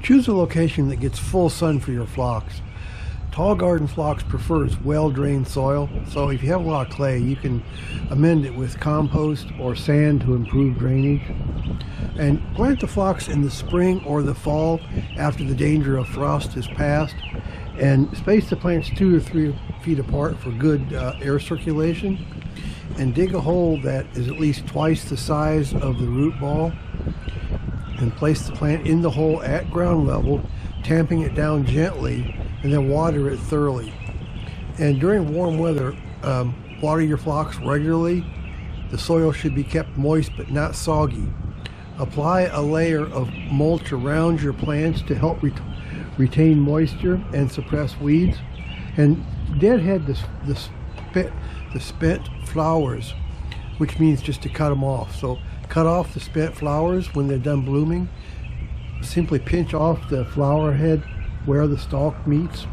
Choose a location that gets full sun for your phlox. Tall garden phlox prefers well-drained soil, so if you have a lot of clay, you can amend it with compost or sand to improve drainage. And plant the phlox in the spring or the fall after the danger of frost has passed, and space the plants 2 or 3 feet apart for good air circulation. And dig a hole that is at least twice the size of the root ball, and place the plant in the hole at ground level, tamping it down gently, and then water it thoroughly. And during warm weather, water your phlox regularly. The soil should be kept moist but not soggy. Apply a layer of mulch around your plants to help retain moisture and suppress weeds. And deadhead the spent flowers, which means just to cut them off. So cut off the spent flowers when they're done blooming. Simply pinch off the flower head where the stalk meets.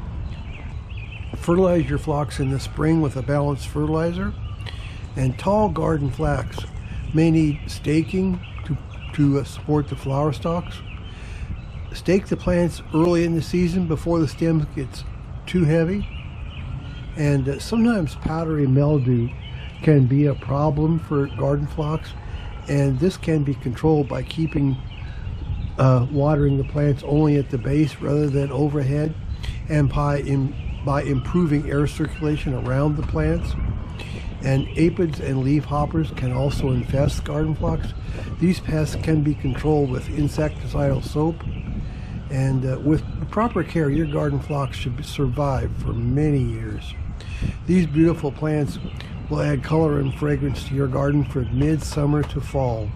Fertilize your phlox in the spring with a balanced fertilizer. And tall garden flax may need staking to support the flower stalks. Stake the plants early in the season before the stem gets too heavy. And sometimes powdery mildew can be a problem for garden phlox, and this can be controlled by keeping watering the plants only at the base rather than overhead, and by improving air circulation around the plants. And aphids and leaf hoppers can also infest garden phlox. These pests can be controlled with insecticidal soap, and with proper care, your garden phlox should survive for many years. These beautiful plants will add color and fragrance to your garden from midsummer to fall.